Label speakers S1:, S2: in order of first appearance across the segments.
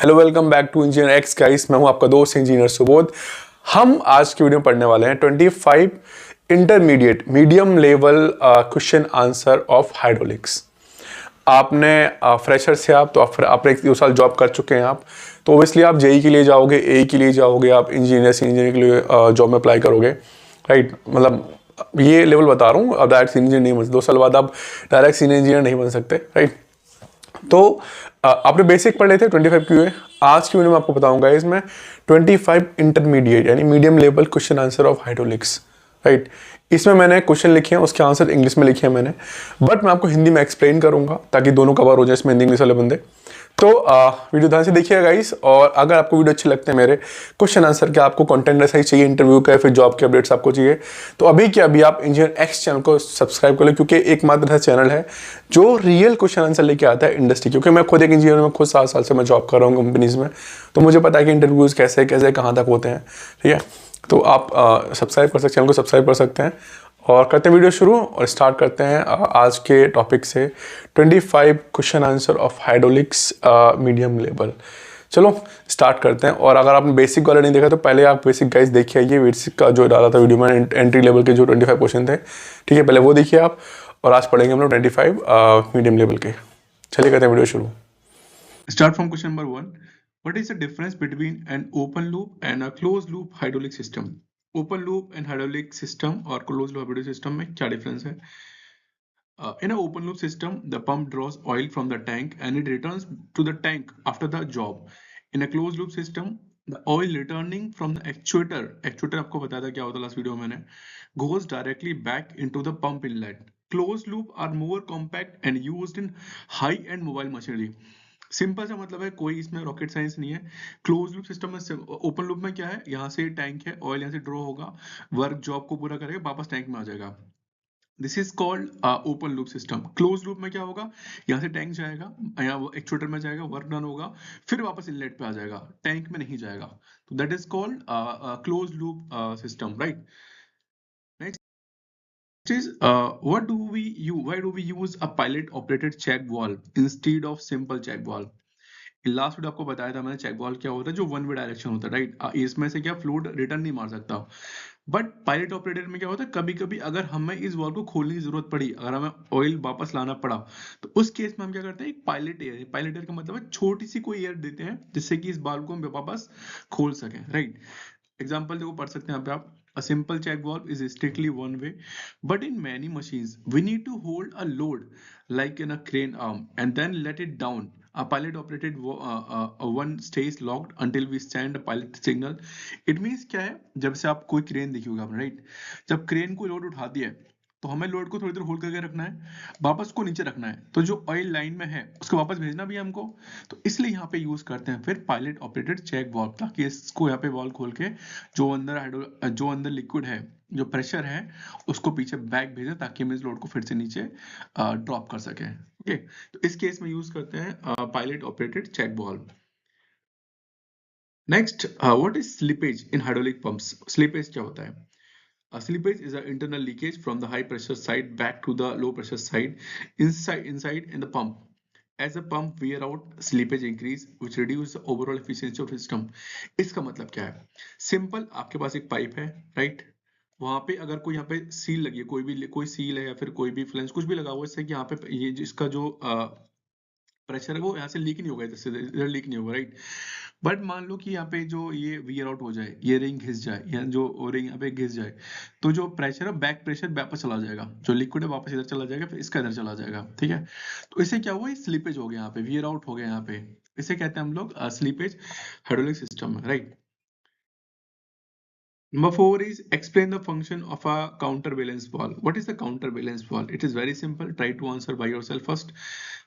S1: Hello, welcome back to Engineer X guys. मैं हूं आपका दोस्त इंजीनियर सुबोध। हम आज की वीडियो में पढ़ने वाले हैं 25 intermediate medium level question answer of hydraulics. आपने फ्रेशर से आप आपने 1-2 साल जॉब कर चुके हैं आप, तो ओबियसली आप जेई के लिए जाओगे, ए के लिए जाओगे, आप इंजीनियर के लिए जॉब में अप्लाई करोगे, राइट। मतलब ये लेवल बता रहा हूँ। अब डायरेक्ट सीनियर इंजीनियर नहीं बन सकते, 2 साल बाद आप डायरेक्ट सीनियर इंजीनियर नहीं बन सकते, राइट। तो आपने बेसिक पढ़ लेते 25 क्यूए। आज की वीडियो में आपको बताऊंगा इसमें 25 इंटरमीडिएट यानी medium level question answer of hydraulics, right. इसमें मैंने क्वेश्चन लिखे हैं, उसके आंसर इंग्लिश में लिखे हैं मैंने, बट मैं आपको हिंदी में एक्सप्लेन करूंगा ताकि दोनों कवर हो जाए इसमें, हिंदी इंग्लिश वाले बंदे। तो वीडियो ध्यान से देखिएगा गाइस। और अगर आपको वीडियो अच्छे लगते हैं मेरे क्वेश्चन आंसर के, आपको कंटेंट ऐसा ही चाहिए इंटरव्यू का, फिर जॉब के अपडेट्स आपको चाहिए, तो अभी के अभी आप इंजीनियर एक्स चैनल को सब्सक्राइब कर लो, क्योंकि एकमात्र ऐसा चैनल है जो रियल क्वेश्चन आंसर लेके आता है इंडस्ट्री। क्योंकि मैं खुद एक इंजीनियर में, खुद 7 साल से मैं जॉब कर रहा हूँ कंपनीज में, तो मुझे पता है कि इंटरव्यूज कैसे कैसे कहाँ तक होते हैं, ठीक है। तो आप सब्सक्राइब कर सकते, चैनल को सब्सक्राइब कर सकते हैं। और करते हैं वीडियो शुरू और स्टार्ट करते हैं आज के टॉपिक से 25 question answer of hydraulics medium level. चलो स्टार्ट करते हैं। और अगर आपने बेसिक वाला नहीं देखा तो पहले आप बेसिक गाइस देखिए, ये बेसिक का जो डाला था वीडियो में, एंट्री लेवल के जो 25 क्वेश्चन थे, ठीक है, पहले वो देखिए आप। और आज पढ़ेंगे हम लोग 25 मीडियम लेवल के। चलिए करते हैं वीडियो शुरू।
S2: Start from question number 1. What is the difference between an open loop and a closed loop hydraulic system? Open loop and hydraulic system or closed loop hydraulic system में क्या difference है? In an open loop system, the pump draws oil from the tank and it returns to the tank after the job. In a closed loop system, the oil returning from the actuator आपको बताया था क्या होता है last video में मैंने, goes directly back into the pump inlet. Closed loop are more compact and used in high-end mobile machinery. Simple सा मतलब है, कोई इसमें रॉकेट साइंस नहीं है। क्लोज लूप सिस्टम में, ओपन लूप में क्या है, यहाँ से टैंक है, ऑयल यहाँ से ड्रॉ होगा, वर्क जॉब को पूरा करेगा, वापस टैंक में आ जाएगा। This is called open loop system. Close loop में क्या होगा, यहाँ से टैंक जाएगा, यहाँ एक्चुएटर में जाएगा, वर्क डन होगा, फिर वापस इनलेट पे आ जाएगा, टैंक में नहीं जाएगा। तो that is called close loop system, right. Is why do we use a pilot operated check valve instead of simple check valve? Last video आपको बताया था मैंने, चेक वाल्व क्या होता है, जो वन वे डायरेक्शन होता है, राइट। इसमें से क्या फ्लूइड रिटर्न नहीं मार सकता। बट पायलट ऑपरेटेड में क्या होता है, कभी कभी अगर हमें इस वाल्व को खोलने की जरूरत पड़ी, अगर हमें ऑयल वापस लाना पड़ा, तो उस केस में हम क्या करते हैं, एक पायलट एयर का मतलब है छोटी सी कोई एयर देते हैं जिससे कि इस वाल्व को हम वापस खोल सकें, राइट। एग्जाम्पल देखो पढ़ सकते हैं यहाँ पे आप। A simple check valve is strictly one way, but in many machines, we need to hold a load like in a crane arm and then let it down. A pilot operated one stays locked until we send a pilot signal. It means क्या है, जब से आप कोई crane देखी होगा आपने, right. जब क्रेन को लोड उठाती है तो हमें लोड को थोड़ी देर होल्ड करके रखना है, वापस को नीचे रखना है, तो जो ऑयल लाइन में है उसको वापस भेजना भी है हमको। तो इसलिए यहाँ पे यूज करते हैं फिर पायलट ऑपरेटेड चेक वाल्व, ताकि इसको यहाँ पे वाल्व खोल के जो अंदर लिक्विड है, जो प्रेशर है, उसको पीछे बैक भेजे, ताकि हम इस लोड को फिर से नीचे ड्रॉप कर सके। ओके, तो इस केस में यूज करते हैं pilot operated check valve. Next, what is slippage in hydraulic pumps? Slippage क्या होता है? Slippage is an internal leakage from the high pressure side back to the low pressure side inside in the pump. As the pump wear out, slippage increase, which reduce the overall efficiency of system. इसका मतलब क्या है? Simple, आपके पास एक pipe है, right. वहां पे अगर कोई यहाँ पे सील लगी है, कोई सील है या फिर कोई भी फ्लेंस कुछ भी लगा हुआ है, इससे कि यहाँ पे ये जिसका जो प्रेशर है वो यहाँ से लीक नहीं होगा, इधर लीक नहीं होगा, राइट। बट मान लो कि यहाँ पे जो ये वियर आउट हो जाए, ये रिंग घिस जाए, या जो रिंग यहाँ पे घिस जाए, तो जो प्रेशर है, बैक प्रेशर वापस चला जाएगा, जो लिक्विड है वापस इधर चला जाएगा, फिर इसका इधर चला जाएगा, ठीक है। तो इससे क्या हुआ, स्लीपेज हो गया, यहाँ पे वियर आउट हो गया, यहाँ पे इसे कहते हैं हम लोग स्लीपेज हाइड्रोलिक सिस्टम में, right. Number 4 is explain the function of a counterbalance valve. What is the counterbalance valve? It is very simple. Try to answer by yourself first.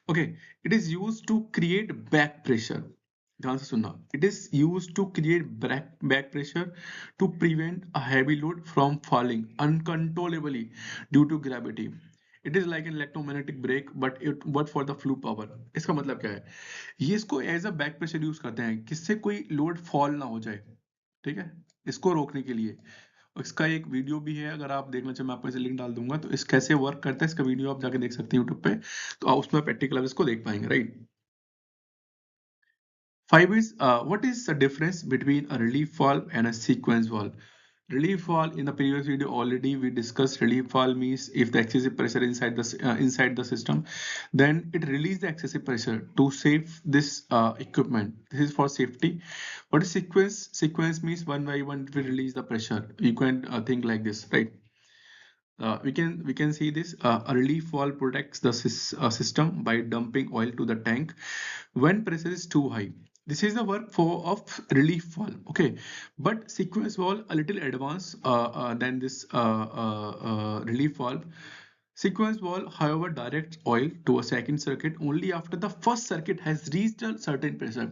S2: Okay, it is used to create back pressure. ध्यान से सुनना. It is used to create back pressure to prevent a heavy load from falling uncontrollably due to gravity. It is like an electromagnetic brake, but for the fluid power. इसका मतलब क्या है? ये इसको as a back pressure use करते हैं, किससे कोई लोड फॉल ना हो जाए, ठीक है, इसको रोकने के लिए। इसका एक वीडियो भी है, अगर आप देखना चाहें मैं आपको इसे लिंक डाल दूंगा, तो इस कैसे वर्क करता है इसका वीडियो आप जाके देख सकते हैं यूट्यूब पे, तो आप उसमें प्रैक्टिकल इसको देख पाएंगे, right. 5 is what is the difference between a relief valve and a sequence valve? Relief valve, in the previous video already we discussed. Relief valve means if the excessive pressure inside the system, then it release the excessive pressure to save this equipment. This is for safety. What is sequence? Sequence means one by one we release the pressure. You can think like this, right? We can see this. A relief valve protects the system by dumping oil to the tank when pressure is too high. This is the work for of relief valve. Okay, but sequence valve a little advanced than this relief valve. Sequence valve, however, directs oil to a second circuit only after the first circuit has reached a certain pressure.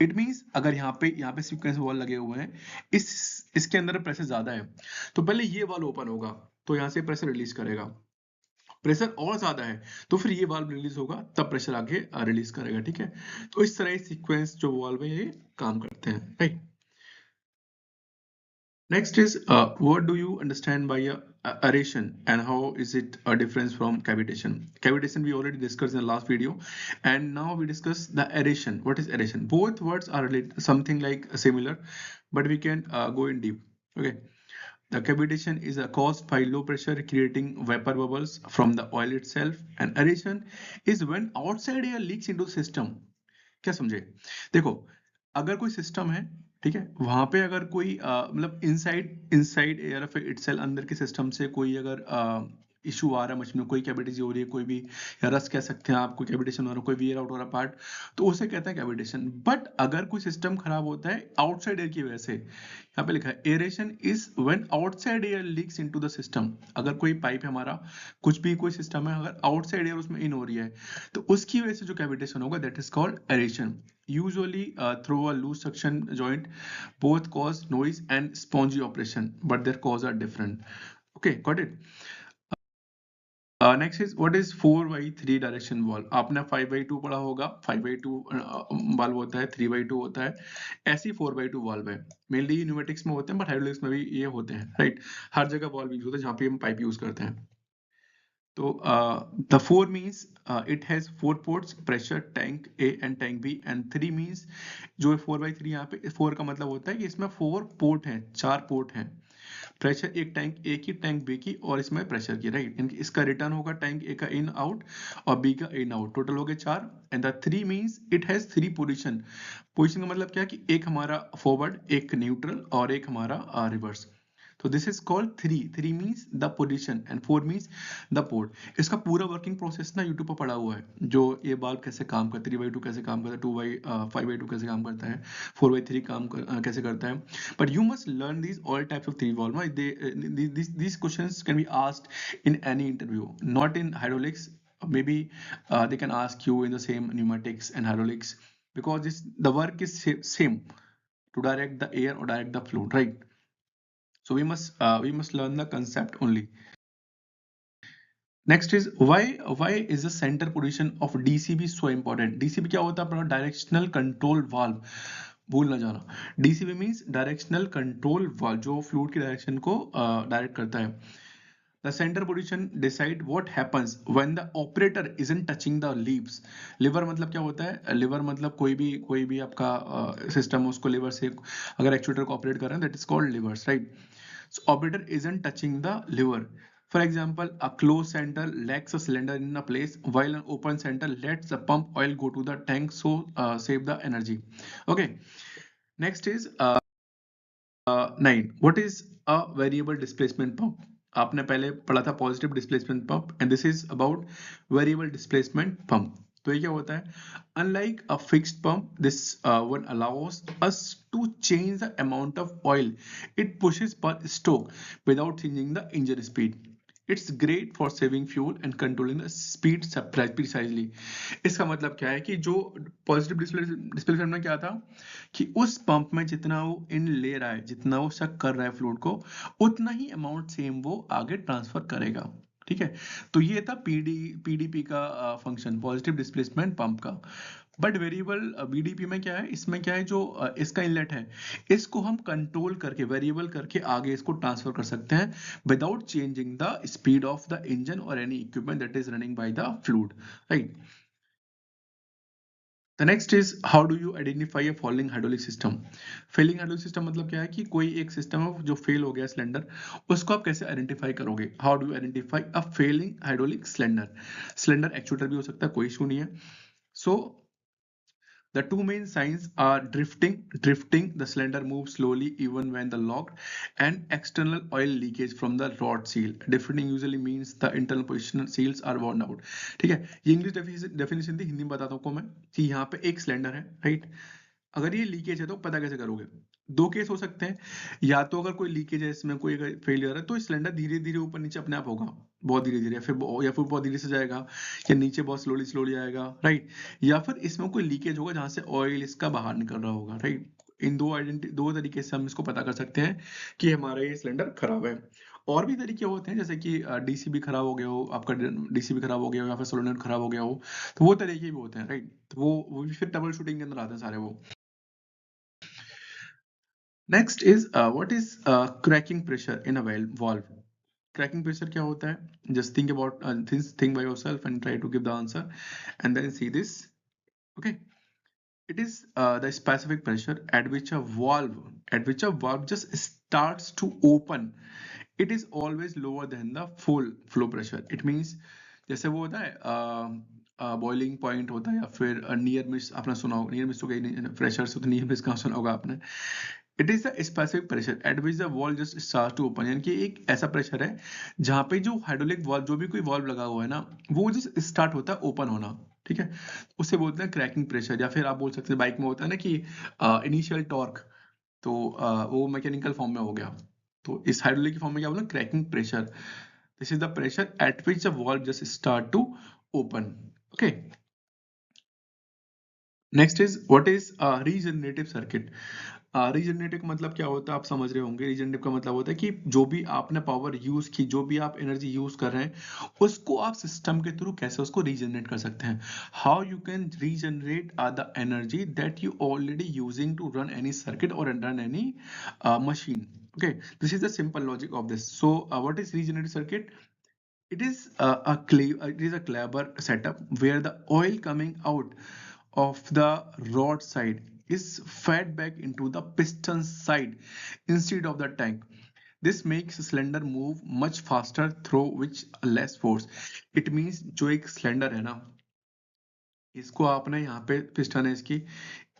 S2: It means अगर यहाँ पे sequence wall लगे हुए हैं, इसके अंदर pressure ज्यादा है, तो पहले ये वाल ओपन होगा, तो यहाँ से प्रेशर रिलीज करेगा। प्रेशर और ज्यादा है तो फिर ये वाल्व रिलीज होगा, तब प्रेशर आगे रिलीज करेगा। ठीक है, तो इस तरह सीक्वेंस जो वाल्व है ये काम करते हैं, right. Next is what do you understand by aeration and how is it a difference from cavitation? Cavitation we already discussed in the last video, and now we discuss the aeration. What is aeration? Both words are related, something like similar, but we can go in deep. Okay. The cavitation is caused by low pressure creating vapor bubbles from the oil itself, and aeration is when outside air leaks into the system. क्या समझे? देखो, अगर कोई system है, ठीक है, वहां पे अगर कोई मतलब inside inside air of itself, अंदर के सिस्टम से कोई अगर इशू आ रहा है मशीन में, कोई कैविटी हो रही है, कोई भी, या रस कह सकते हैं आपको, कैविटेशन हो रहा है, कोई वियर आउट हो रहा पार्ट, तो उसे कहते हैं कैविटेशन। बट अगर कोई सिस्टम खराब होता है आउटसाइड एयर की वजह से, यहाँ पे लिखा है aeration is when outside air leaks into the system. अगर कोई पाइप है हमारा, कुछ भी कोई सिस्टम है, अगर आउटसाइड एयर उसमें इन हो रही है, तो उसकी वजह से जो कैविटेशन होगा that is called aeration. Usually through a loose suction joint, both cause noise and spongy operation, but their cause are different. Okay, got it. Next is what is 4x3 direction valve? आपने 5x2 पढ़ा होगा, 5x2 valve होता है, 3x2 होता है, ऐसी 4x2 valve है। Mainly pneumatics में होते हैं, बट हाइड्रोलिक्स में भी ये होते हैं, राइट। हर जगह valve यूज होता है जहाँ पे हम पाइप यूज करते हैं। तो the 4 means it has 4 ports, pressure tank A and tank B, and 3 means जो 4x3 यहाँ पे 4 का मतलब होता है कि इसमें 4 पोर्ट हैं, 4 पोर्ट हैं। प्रेशर एक टैंक ए की, टैंक बी की, और इसमें प्रेशर की, राइट। इसका रिटर्न होगा टैंक ए का इन आउट और बी का इन आउट, टोटल हो गए 4। And the 3 means it has 3 position. Position का मतलब क्या है कि एक हमारा फॉरवर्ड, एक न्यूट्रल और एक हमारा रिवर्स। तो this is called 3 means the position and 4 means the port. इसका पूरा वर्किंग प्रोसेस ना यूट्यूब पर पड़ा हुआ है, जो ये बाल्ब कैसे काम करता है, 3x2 कैसे काम करता है, 5x2 कैसे काम करता है, 4x3 कैसे करता है। But you must learn these all types of 3 valve. These questions can be asked in any interview, not in hydraulics. Maybe they can ask you in the same pneumatics and hydraulics, because the work is same to direct the air or direct the fluid, right? So we must learn the concept only. Next is why is the center position of DCB so important? DCB क्या होता है अपना? Directional control valve, भूल ना जाना। DCB means directional control valve, जो fluid की direction को डायरेक्ट करता है। The center position decide what happens when the operator isn't touching the levers. Lever मतलब क्या होता है? Lever मतलब कोई भी आपका सिस्टम, उसको lever से अगर एक्चुएटर को ऑपरेट कर रहे हैं, that is called levers, right? So operator isn't touching the lever. For example, a closed center locks a cylinder in a place, while an open center lets the pump oil go to the tank, so save the energy. Okay. Next is 9. What is a variable displacement pump? आपने पहले पढ़ा था positive displacement pump, and this is about variable displacement pump. तो ये क्या होता है? Unlike a fixed pump, this one allows us to change the amount of oil it pushes per stroke without changing the engine speed. It's great for saving fuel and controlling the speed precisely. इसका मतलब क्या है कि जो positive displacement में क्या था कि उस पंप में जितना वो इन ले रहा है, जितना वो शक कर रहा है फ्लूइड को, उतना ही अमाउंट सेम वो आगे ट्रांसफर करेगा। ठीक है, तो ये था पीडीपी का फंक्शन, पॉजिटिव डिस्प्लेसमेंट पंप का। बट वेरिएबल बीडीपी में क्या है? इसमें क्या है, जो इसका इनलेट है, इसको हम कंट्रोल करके, वेरिएबल करके आगे इसको ट्रांसफर कर सकते हैं without changing the speed of the engine और any equipment that is running by the fluid, right. The next is how do you identify a following hydraulic system. Failing hydraulic system मतलब क्या है कि कोई एक सिस्टम है जो fail हो गया सिलेंडर, उसको आप कैसे आइडेंटिफाई करोगे। How do you identify a failing hydraulic cylinder. Cylinder actuator भी हो सकता है, कोई इशू नहीं है। सो the two main signs are drifting. Drifting, the cylinder moves slowly even when the locked, and external oil leakage from the rod seal. Drifting usually means the internal position seals are worn out. ठीक है, ये English definition थी, हिंदी में बताता हूँ आपको मैं कि यहाँ पे एक सिलेंडर है, राइट। अगर ये लीकेज है तो पता कैसे करोगे। दो केस हो सकते हैं, या तो अगर कोई लीकेज है, इसमें कोई फेलियर है, तो सिलेंडर धीरे धीरे ऊपर नीचे अपने आप होगा, बहुत धीरे धीरे, या फिर बहुत धीरे से जाएगा, या नीचे बहुत स्लोली स्लोली आएगा, राइट। या फिर इसमें कोई लीकेज होगा जहां से ऑयल इसका बाहर निकल रहा होगा, राइट। इन दो तरीके से हम इसको पता कर सकते हैं कि हमारा ये सिलेंडर खराब है। और भी तरीके होते हैं, जैसे कि डीसीबी खराब हो गया हो, आपका डीसीबी खराब हो गया हो, या फिर सोलेनोइड खराब हो गया हो, तो वो तरीके भी होते हैं, राइट। तो वो भी फिर ट्रबल शूटिंग के अंदर आते हैं सारे वो। Next is what is cracking pressure in a valve. Cracking pressure क्या होता है, just think about this thing by yourself and try to give the answer and then see this. Okay, it is the specific pressure at which a valve just starts to open. It is always lower than the full flow pressure. It means जैसे वो होता है boiling point होता है, या फिर near miss, आपने सुना होगा, नियर मिस तो कहीं प्रेशर से, तो नियर मिस कहाँ सुना होगा आपने। It is the specific pressure at which the valve just start to open, यानी कि एक ऐसा प्रेशर है जहाँ पे जो हाइड्रोलिक वॉल्व, जो भी कोई वॉल्व लगा हुआ है ना, वो जस्ट स्टार्ट होता है ओपन होना, ठीक है। उसे बोलते हैं क्रैकिंग प्रेशर, या फिर आप बोल सकते हैं बाइक में होता है ना कि इनिशियल टॉर्क, तो वो मैकेनिकल फॉर्म में हो गया। तो इस हाइड्रोलिक की फॉर्म में क्या बोला, cracking pressure. This is the pressure at which the valve just start to open. Okay, next is what is regenerative circuit. Regenerative का मतलब क्या होता है, आप समझ रहे होंगे। रीजनरेटिव का मतलब होता है कि जो भी आपने पावर यूज की, जो भी आप एनर्जी यूज कर रहे हैं, उसको आप सिस्टम के थ्रू कैसे उसको रीजनरेट कर सकते हैं। How you can regenerate the energy that you already using to run any circuit और run any machine. Okay, this is the simple logic of this. So what is regenerative circuit? It is a clever setup where the oil coming out of the rod side is fed back into the piston side instead of the tank. This makes cylinder move much faster through which less force. It means जो एक cylinder है ना, इसको आपने यहाँ पे piston है इसकी,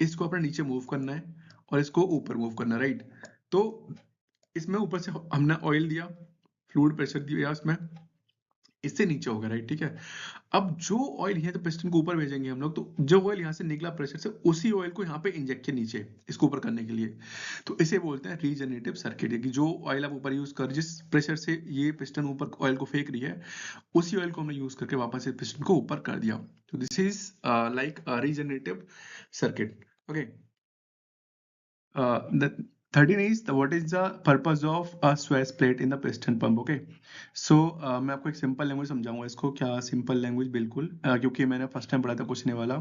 S2: इसको अपने नीचे मूव करना है और इसको ऊपर मूव करना है, राइट। तो इसमें ऊपर से हमने ऑयल दिया, फ्लूइड प्रेशर दिया इसमें, इससे नीचे होगा, राइट, ठीक है। अब जो ऑयल है तो पिस्टन को ऊपर भेजेंगे हम लोग, तो जो ऑयल यहाँ से निकला प्रेशर से, उसी ऑयल को यहाँ पे इंजेक्ट किया नीचे इसको ऊपर करने के लिए। तो इसे बोलते हैं रीजनरेटिव सर्किट, कि जो ऑयल आप ऊपर यूज कर, जिस प्रेशर से ये पिस्टन ऊपर ऑयल को फेंक रही है, उसी ऑयल को हमने यूज करके वापस इस पिस्टन को ऊपर कर दिया। तो this is like regenerative circuit. Okay, the 13 is what is the purpose of a switch plate in the piston pump. Okay, so मैं आपको एक सिंपल लैंग्वेज समझाऊंगा इसको। क्या सिंपल लैंग्वेज, बिल्कुल, क्योंकि मैंने फर्स्ट टाइम पढ़ा था, कुछ नहीं वाला।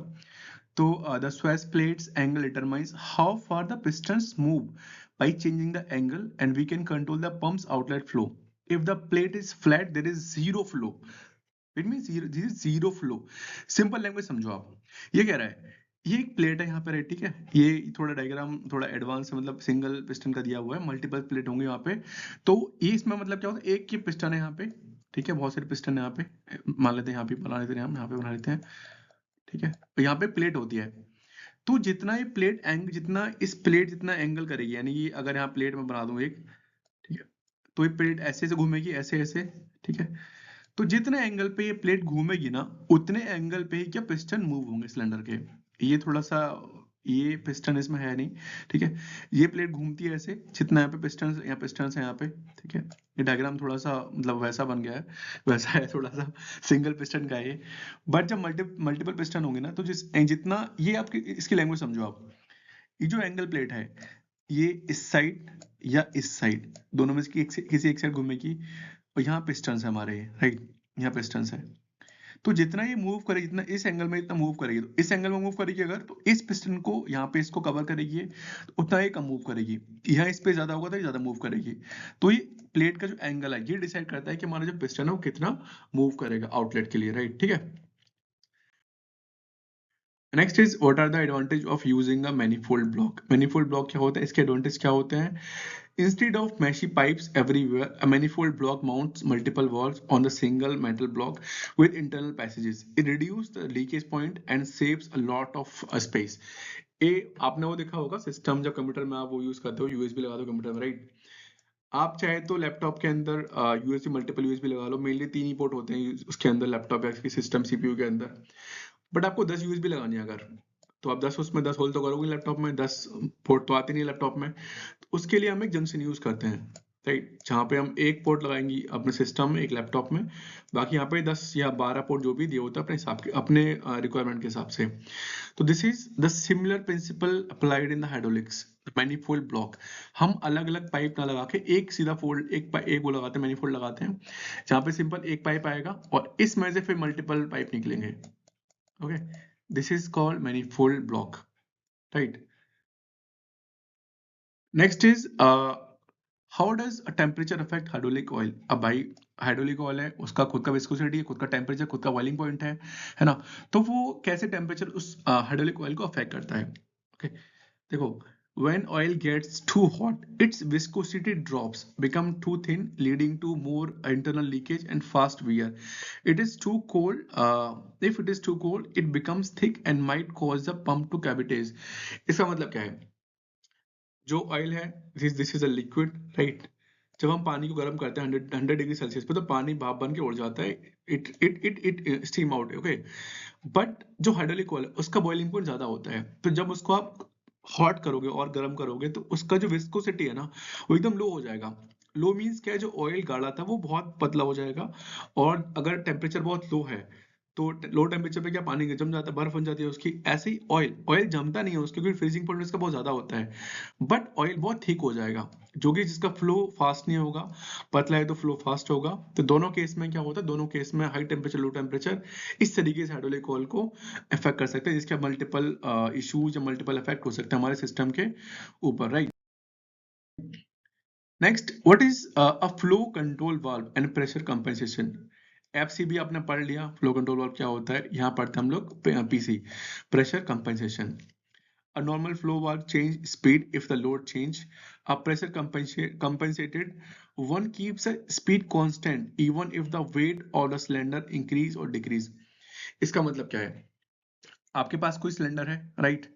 S2: तो the switch plates angle determines how far the pistons move by changing the angle, and we can control the pump's outlet flow. If the plate is flat, there is zero flow. It means zero flow. Simple language समझो आप। ये कह रहा है, ये एक plate है यहाँ पे, ठीक है। ये थोड़ा डायग्राम थोड़ा एडवांस है, मतलब सिंगल पिस्टन का दिया हुआ है, मल्टीपल प्लेट होंगे यहाँ पे। तो ये इसमें मतलब क्या होता है, एक की पिस्टन है यहाँ पे, ठीक है, बहुत सारे पिस्टन है यहाँ पे, मान लेते हैं यहाँ पे बना लेते हैं, हम यहाँ पे बना लेते हैं, ठीक है। तो यहाँ पे प्लेट होती है, तो जितना ये प्लेट एंग जितना इस प्लेट जितना एंगल करेगी, यानी कि अगर यहाँ प्लेट में बना दूं एक, ठीक है, तो ये प्लेट ऐसे से घूमेगी, ऐसे ऐसे, ठीक है। तो जितने एंगल पे ये प्लेट घूमेगी ना, उतने एंगल पे ही क्या पिस्टन मूव होंगे सिलेंडर के। ये थोड़ा सा, ये पिस्टन इसमें है नहीं, ठीक है। ये प्लेट घूमती है ऐसे, जितना यहाँ पिस्टन है यहाँ पे, ठीक है। ये डायग्राम थोड़ा सा मतलब वैसा बन गया है, वैसा है थोड़ा सा, सिंगल पिस्टन का ये। बट जब मल्टीपल पिस्टन होंगे ना, तो जितना ये आपकी इसकी लैंग्वेज समझो आप। ये जो एंगल प्लेट है, ये इस साइड या इस साइड, दोनों में से किसी एक साइड घूमेगी, और यहाँ पिस्टन्स है हमारे, राइट, यहाँ पिस्टन्स है। तो जितना ये मूव करेगी, जितना इस एंगल में इतना मूव करेगी, तो इस एंगल में मूव करेगी अगर, तो इस पिस्टन को यहाँ पे इसको कवर करेगी ये, तो उतना ये कम मूव करेगी। यहाँ इस पे ज्यादा होगा तो ये ज्यादा मूव करेगी। तो ये प्लेट का जो एंगल है, ये डिसाइड करता है कि हमारा जो पिस्टन है वो कितना मूव करेगा आउटलेट के लिए, राइट, ठीक है। Next is what are the advantage of using a manifold block. Manifold block क्या होता है, इसके एडवांटेज क्या होते हैं? Instead of meshy pipes everywhere, a manifold block mounts multiple valves on the single metal block with internal passages. It reduces the leakage point and saves a lot of space. ए आपने वो देखा होगा system, जब computer में आप वो use करते हो, यूएसबी लगा दो कंप्यूटर में, राइट? आप चाहे तो लैपटॉप के अंदर यूएसबी, मल्टीपल यूएसबी लगा लो, मेनली 3 ही पोर्ट होते हैं उसके अंदर, लैपटॉप या सिस्टम सीपीयू के अंदर। बट आपको 10 यूएसबी लगानी है अगर, तो आप 10 उसमें 10 होल तो करोगे लैपटॉप में, 10 पोर्ट तो आते नहीं लैपटॉप में। तो उसके लिए हम एक जंक्शन यूज करते हैं, राइट, जहाँ पे हम एक पोर्ट लगाएंगे अपने सिस्टम में, एक लैपटॉप में, बाकी यहाँ पे 10 या 12 पोर्ट जो भी दिए होता है अपने हिसाब के, अपने रिक्वायरमेंट के हिसाब से। तो this is the similar principle applied in the hydraulics manifold block. हम अलग अलग पाइप ना लगा के एक सीधा फोल्ड, एक वो लगाते हैं, मैनीफोल्ड लगाते हैं, जहाँ पे सिंपल एक पाइप आएगा और इसमें से फिर मल्टीपल पाइप निकलेंगे। Okay, this is called manifold block, right? Next is how does temperature affect hydraulic oil. अब भाई हाइड्रोलिक ऑयल है, उसका खुद का विस्कोसिटी है, खुद का टेम्परेचर, खुद का बॉइलिंग पॉइंट है ना? तो वो कैसे टेम्परेचर उस हाइड्रोलिक ऑयल को अफेक्ट करता है? ओके, देखो, when oil gets too hot, its viscosity drops, become too thin, leading to more internal leakage and fast wear. It is too cold. If it is too cold, it becomes thick and might cause the pump to cavities. इसका मतलब क्या है? जो oil है, this is a liquid, right? जब हम पानी को गर्म करते हैं 100 डिग्री सेल्सियस पे, तो पानी भाप बन के उड़ जाता है, it steam out, okay. But जो हाइड्रोलिक ऑयल है उसका बॉइलिंग पॉइंट ज्यादा होता है, तो जब उसको आप हॉट करोगे और गर्म करोगे तो उसका जो विस्कोसिटी है ना, वो एकदम लो हो जाएगा। लो मीन्स क्या है, जो ऑयल गाढ़ा था वो बहुत पतला हो जाएगा। और अगर टेम्परेचर बहुत लो है, तो लो टेम्परेचर पे क्या, पानी जम जाता है, बर्फ बन जाती है उसकी। ऐसे ही ऑयल ऑयल जमता नहीं है उसके, क्योंकि फ्रीजिंग पॉइंट उसका बहुत ज्यादा होता है, बट ऑयल बहुत थिक हो जाएगा, जो कि जिसका फ्लो फास्ट नहीं होगा। पतला है तो फ्लो फास्ट होगा। तो दोनों केस में क्या होता है, दोनों केस में हाई टेम्परेचर, लो टेम्परेचर इस तरीके से हाइड्रोलिक ऑयल को अफेक्ट कर सकते हैं, जिसके मल्टीपल इश्यूज या मल्टीपल इफेक्ट हो सकते हैं हमारे सिस्टम के ऊपर, right? Next, what is a flow control valve and pressure compensation. FCB आपने पढ़ लिया, फ्लो कंट्रोल वाल्व क्या होता है, यहाँ पढ़ते हैं हम लोग PC, pressure compensation. A normal flow valve change speed if the load change. A pressure compensated one keeps a speed constant even if the weight of the cylinder increase or decrease. इसका मतलब क्या है? आपके पास कोई cylinder है, right?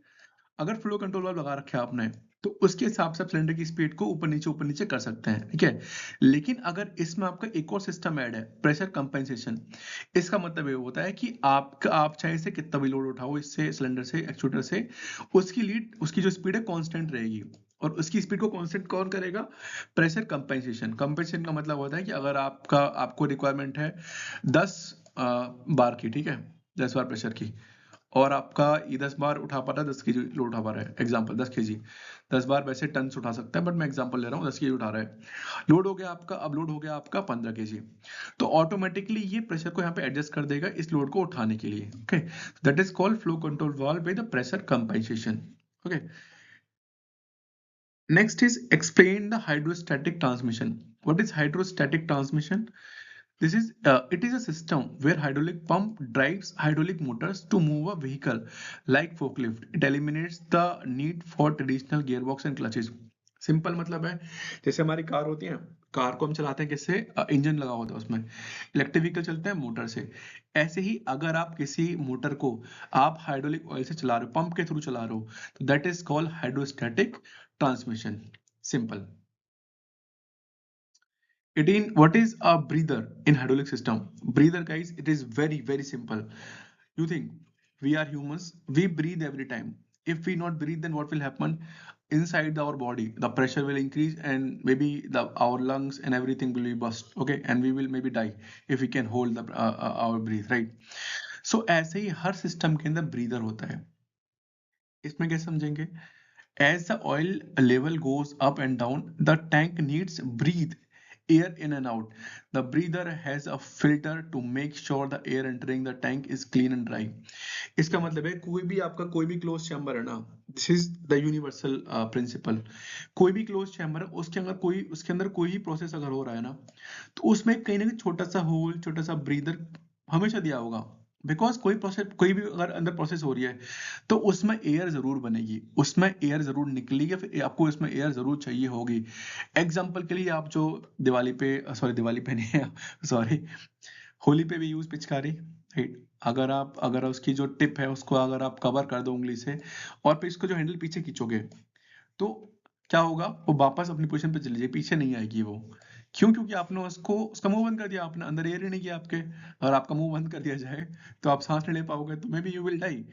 S2: अगर flow control valve लगा रखा है आपने, तो उसके हिसाब से आप सिलेंडर की स्पीड को ऊपर नीचे कर सकते हैं, ठीक है? लेकिन अगर इसमें आपका एक और सिस्टम ऐड है, प्रेशर कंपेंसेशन, इसका मतलब ये होता है कि आप चाहे से कितना भी लोड उठाओ इससे, सिलेंडर से, एक्चुएटर से, उसकी जो स्पीड है कांस्टेंट रहेगी। और उसकी स्पीड को कांस्टेंट कौन करेगा? Pressure compensation. कंपेंसेशन का मतलब होता है कि अगर आपको रिक्वायरमेंट है 10 बार की, ठीक है, 10 बार प्रेशर की, और आपका ये 10 बार उठा पा रहा है, 10 केजी लोड उठा पा रहा है, एग्जाम्पल 10 केजी, 10 बार वैसे टन उठा सकता है, बट मैं एग्जाम्पल ले रहा हूँ, 10 केजी उठा रहा है, लोड हो गया आपका, अब लोड हो गया आपका 15 केजी, तो ऑटोमेटिकली ये प्रेशर को यहाँ पे एडजस्ट कर देगा इस लोड को उठाने के लिए, okay? That is called flow control valve by the pressure compensation, okay? Next is explain the hydrostatic transmission. What is hydrostatic transmission? This is it is a system where hydraulic pump drives hydraulic motors to move a vehicle like forklift. It eliminates the need for traditional gearbox and clutches. Simple मतलब है, जैसे हमारी car होती है, car को हम चलाते हैं किससे? इंजन लगा होता है उसमें। इलेक्ट्रिक व्हीकल चलते हैं मोटर से। ऐसे ही अगर आप किसी मोटर को आप हाइड्रोलिक ऑयल से चला रहे हो, पंप के थ्रू चला रहे हो, तो that is called hydrostatic transmission, simple. What is a breather in hydraulic system? Breather, guys, it is very simple. You think we are humans, we breathe every time. If we not breathe, then what will happen inside our body? The pressure will increase and maybe our lungs and everything will be burst, okay, and we will maybe die if we can hold our breath, right? So ऐसे ही हर system के अंदर breather होता है। इसमें क्या समझेंगे? As the oil level goes up and down, the tank needs breathe air in and out. The breather has a filter to make sure the air entering the tank is clean and dry. इसका मतलब है कोई भी आपका कोई भी close chamber है ना, this is the universal principle. कोई भी क्लोज चैम्बर है, उसके अंदर कोई ही प्रोसेस अगर हो रहा है ना, तो उसमें कहीं ना कहीं छोटा सा होल, छोटा सा ब्रीदर हमेशा दिया होगा। बिकॉज कोई भी अगर अंदर प्रोसेस हो रही है तो उसमें एयर जरूर बनेगी, उसमें एयर जरूर निकलेगी, फिर आपको इसमें एयर जरूर चाहिए होगी। एग्जाम्पल के लिए आप जो दिवाली पे नहीं है, सॉरी, होली पे भी यूज पिचकारी, राइट। अगर उसकी जो टिप है उसको अगर आप कवर कर दो उंगली से और फिर इसको जो हैंडल पीछे खींचोगे तो क्या होगा, वो वापस अपनी पोजीशन पे चली जाएगी, पीछे नहीं आएगी वो। क्यों? क्योंकि आपने उसका मुंह बंद कर दिया, आपने अंदर एयर ही नहीं किया आपके। अगर आपका मुंह बंद कर दिया जाए तो आप सांस नहीं ले पाओगे, तो may be you will die.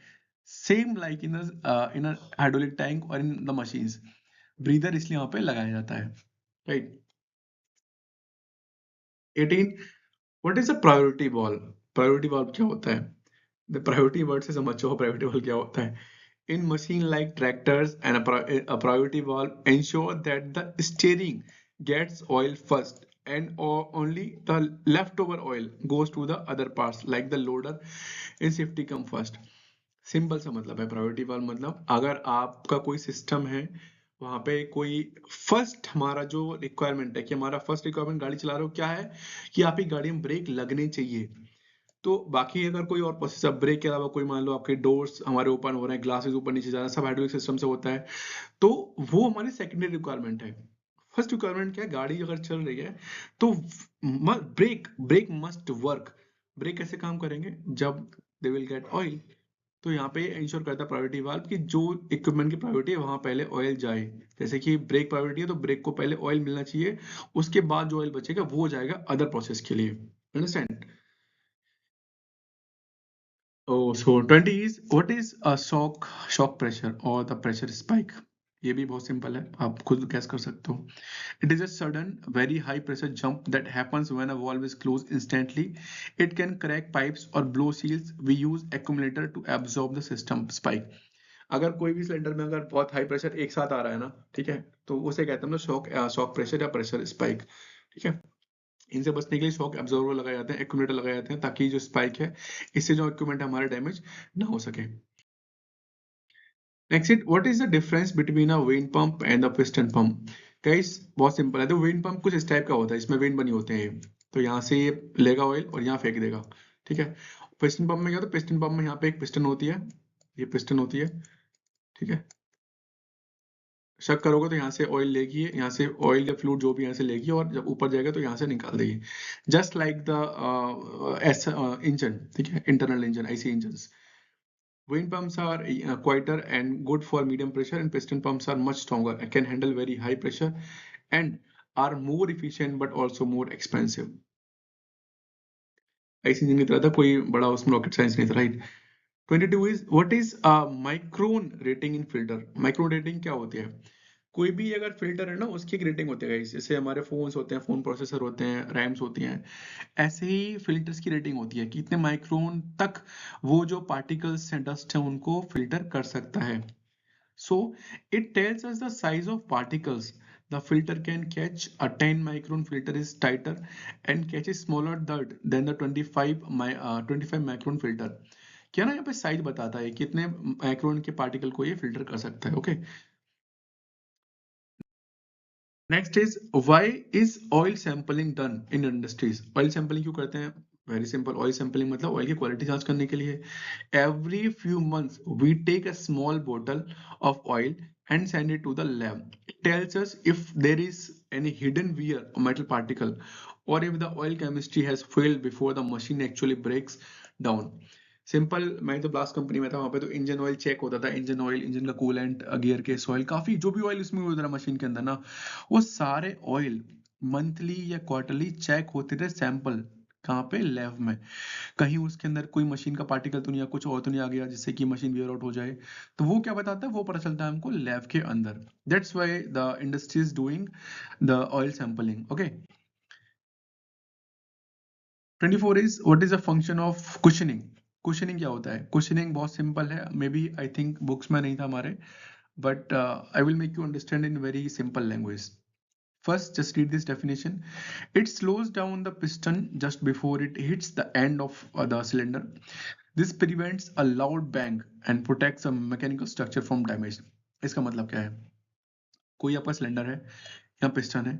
S2: Same like in a hydraulic tank और इन द मशीन्स, ब्रीदर इसलिए वहां पे लगाया जाता है, right. 18, what is a priority valve? Priority valve क्या होता है? द प्रायोरिटी वर्ड से समझो प्रायोरिटी वॉल्व क्या होता है। In machine like tractors and a priority valve ensure that the steering gets oil first and or only the leftover oil goes to the other parts like the loader and safety come first। Simple सा मतलब है priority valve, मतलब अगर आपका कोई system है वहां पे कोई फर्स्ट, हमारा जो रिक्वायरमेंट है कि हमारा फर्स्ट रिक्वायरमेंट गाड़ी चला रहे हो क्या है कि आपकी गाड़ी में ब्रेक लगने चाहिए। तो बाकी अगर कोई और प्रोसेस, ब्रेक के अलावा कोई मान लो आपके डोर्स हमारे ओपन हो रहे हैं, ग्लासेस ऊपर नीचे जा रहा है, सब हाइड्रोलिक सिस्टम से होता है, तो वो हमारी सेकेंडरी रिक्वायरमेंट है। फर्स्ट रिक्वायरमेंट क्या है? गाड़ी अगर चल रही है तो ब्रेक मस्ट वर्क। ब्रेक कैसे काम करेंगे? जब दे विल गेट ऑयल। तो यहाँ पे इंश्योर करता है प्रायोरिटी वाल्व कि जो इक्विपमेंट की प्रायोरिटी है वहां पहले ऑयल जाए। जैसे कि ब्रेक प्रायोरिटी है तो ब्रेक को पहले ऑयल मिलना चाहिए, उसके बाद जो ऑयल बचेगा वो जाएगा अदर प्रोसेस के लिए। Understand? Oh, so 20 is what is a shock pressure or the pressure spike? ये भी बहुत सिंपल है, आप खुद गैस कर सकते हो। It is a sudden, very high pressure jump that happens when a valve is closed instantly. It can crack pipes or blow seals. We use accumulator to absorb the system spike. अगर कोई भी cylinder में अगर बहुत high pressure एक साथ आ रहा है ना, ठीक है, तो उसे कहते हैं हम लोग शॉक प्रेशर या प्रेशर स्पाइक, ठीक है। इनसे बचने के लिए शॉक एब्जॉर्बर लगाए जाते हैं, एक्यूमुलेटर लगाए जाते हैं, ताकि जो स्पाइक है इससे जो इक्विपमेंट हमारे डैमेज ना हो सके। Next it, what is the difference between a when pump and a piston pump? Guys बहुत सिंपल है। तो वेन पंप कुछ इस टाइप का होता है, इसमें वेन बनी होते हैं, तो यहाँ से ये लेगा ऑयल और यहाँ फेंक देगा, ठीक है। पिस्टन पंप में क्या होता है? पिस्टन पंप में यहाँ पे एक पिस्टन होती है, ये पिस्टन होती है, ठीक है। शक करोगे तो यहाँ से ऑयल लेगी, यहाँ से ऑयल या फ्लूइड जो भी यहाँ से लेगी और जब ऊपर जाएगा तो यहाँ से निकाल देगी। Just like the S engine, ठीक है, इंटरनल इंजन, ऐसी engine. Wind pumps are quieter and good for medium pressure, and piston pumps are much stronger and can handle very high pressure and are more efficient but also more expensive। ऐसी engine की तरह था, कोई बड़ा उसमें rocket science नहीं था, right. 22 is what is micron rating in filter? Micron rating क्या होती है? कोई भी अगर फिल्टर है ना उसकी एक रेटिंग होती है, जैसे हमारे फोन्स होते हैं, फोन प्रोसेसर होते हैं, रैम्स होती हैं, ऐसे ही फिल्टर्स की रेटिंग होती है कि इतने माइक्रोन तक वो जो पार्टिकल्स हैं, डस्ट है, उनको फिल्टर कर सकता है। So it tells us the size of particles. The filter can catch a 10 micron filter is tighter and catches smaller dirt than the 25 micron filter। क्या ना यहाँ पे साइज बताता है कितने माइक्रोन के पार्टिकल को ये फिल्टर कर सकता है, okay. Next is why is oil sampling done in industries? Oil sampling क्यों करते हैं? वेरी सिंपल, ऑयल सैंपलिंग मतलब ऑयल की क्वालिटी जांच करने के लिए। Every few months we take a small bottle of oil and send it to the lab. It tells us if there is any hidden wear or metal particle or if the oil chemistry has failed before the machine actually breaks down। Simple, मैं तो blast company में था, वहां पे तो engine oil check होता था, engine oil, engine का कूलेंट, गियर केस ऑयल, काफी जो भी ऑयल उसमें होता था मशीन के अंदर ना, वो सारे ऑयल मंथली या क्वार्टरली चेक होते थे, सैंपल कहाँ पे? लैब में। कहीं उसके अंदर कोई मशीन का पार्टिकल तो नहीं, या कुछ और तो नहीं आ गया जिससे कि मशीन वेयर आउट हो जाए, तो वो क्या बताता है? वो पता चलता है हमको लैब के अंदर। That's why the industry is doing the oil sampling, okay. 24 is what is the function of cushioning? Cushioning क्या होता है? कुशनिंग बहुत सिंपल है, may be I think books में नहीं था हमारे, but I will make you understand in very simple language. First, just read this definition. It slows down the piston just before it hits the end of the cylinder. This prevents a loud bang and protects the mechanical structure from damage. इसका मतलब क्या है? कोई आपका cylinder है या piston है,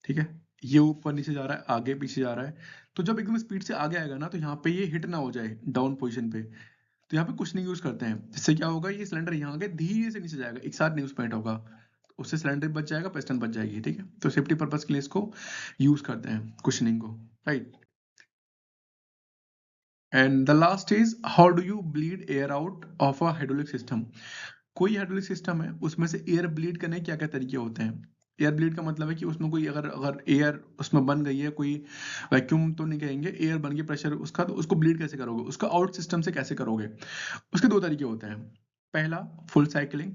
S2: ठीक है, ये ऊपर नीचे जा रहा है, आगे पीछे जा रहा है, तो जब एकदम स्पीड से आगे आएगा ना, तो यहाँ पे ये हिट ना हो जाए डाउन पोजीशन पे, तो यहाँ पे कुशनिंग यूज करते हैं, जिससे क्या होगा, ये सिलेंडर यहाँ आके धीरे से नीचे जाएगा, एक साथ नहीं उस पॉइंट होगा, उससे सिलेंडर बच जाएगा, पिस्टन बच जाएगी, ठीक है। तो सेफ्टी पर्पज के लिए इसको यूज करते हैं कुशनिंग को, right. And the last is how do you bleed air out of a hydraulic system. कोई हाइड्रोलिक सिस्टम है, उसमें से एयर ब्लीड करने के क्या क्या तरीके होते हैं। एयर ब्लीड का मतलब है कि उसमें कोई अगर अगर एयर उसमें बन गई है, कोई वैक्यूम तो नहीं कहेंगे, एयर बन गई प्रेशर उसका, तो उसको ब्लीड कैसे करोगे, उसका आउट सिस्टम से कैसे करोगे। उसके दो तरीके होते हैं। पहला, full cycling,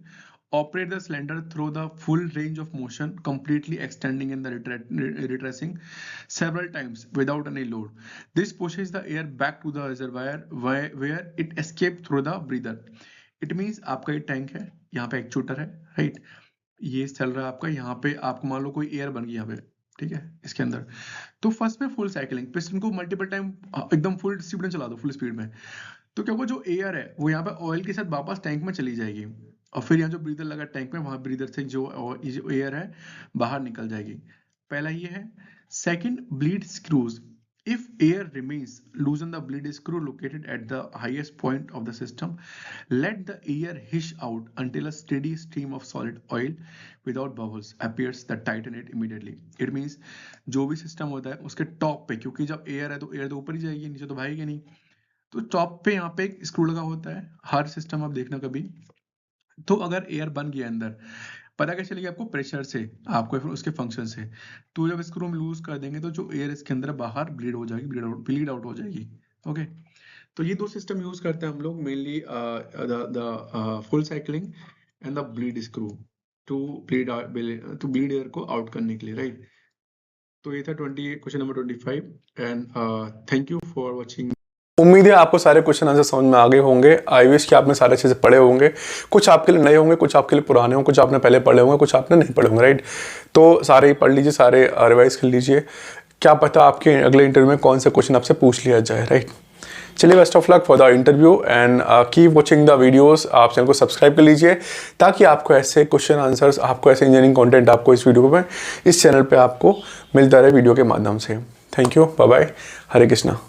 S2: operate the cylinder through the full range of motion, completely extending in the retracing several times without any load. This pushes the air back to the reservoir where it escapes through the breather. It means आपका ये tank है, यहाँ पे actuator है, right, ये चल रहा है आपका, यहाँ पे आपको मान लो कोई एयर बन गई यहाँ पे, ठीक है, इसके अंदर। तो फर्स्ट में फुल साइकिलिंग, पिस्टन को मल्टीपल टाइम एकदम फुल स्पीड में चला दो, फुल स्पीड में, तो क्या होगा, जो एयर है वो यहाँ पे ऑयल के साथ वापस टैंक में चली जाएगी, और फिर यहाँ जो ब्रीदर लगा टैंक में, वहां ब्रीदर से जो एयर है बाहर निकल जाएगी। पहला ये है। Second, bleed screws, if air remains loosen the bleed screw located at the highest point of the system, let the air hiss out until a steady stream of solid oil without bubbles appears, that tighten it immediately. It means जो भी system होता है उसके top पे, क्योंकि जब air है तो एयर तो ऊपर ही जाएगी, नीचे तो भागेगी नहीं, तो टॉप पे यहाँ पे एक स्क्रू लगा होता है, हर सिस्टम आप देखना कभी। तो अगर एयर बन गया अंदर, पता कैसे चलेगा आपको, प्रेशर से, आपको फिर उसके फंक्शन से। तो जब स्क्रू हम लूज कर देंगे तो जो एयर इसके अंदर बाहर ब्लीड हो जाएगी, ब्लीड आउट हो जाएगी, ओके। तो ये दो सिस्टम यूज करते हैं हम लोग mainly, the full cycling and the bleed screw, to bleed air को आउट करने के लिए, राइट। तो ये था question number 25, and thank you for watching.
S1: उम्मीद है आपको सारे क्वेश्चन आंसर समझ में आ गए होंगे। आई विश कि आपने सारे चीज़ें पढ़े होंगे, कुछ आपके लिए नए होंगे, कुछ आपके लिए पुराने होंगे, कुछ आपने पहले पढ़े होंगे, कुछ आपने नहीं पढ़े होंगे, राइट। तो सारे ही पढ़ लीजिए, सारे रिवाइज कर लीजिए, क्या पता आपके अगले इंटरव्यू में कौन से क्वेश्चन आपसे पूछ लिया जाए, राइट। चलिए, best of luck for the interview and keep watching the videos. आप चैनल को सब्सक्राइब कर लीजिए ताकि आपको ऐसे क्वेश्चन आंसर्स, आपको ऐसे इंजीनियरिंग कंटेंट आपको इस वीडियो में, इस चैनल पे आपको मिलता रहे वीडियो के माध्यम से। Thank you, bye bye, Hare Krishna.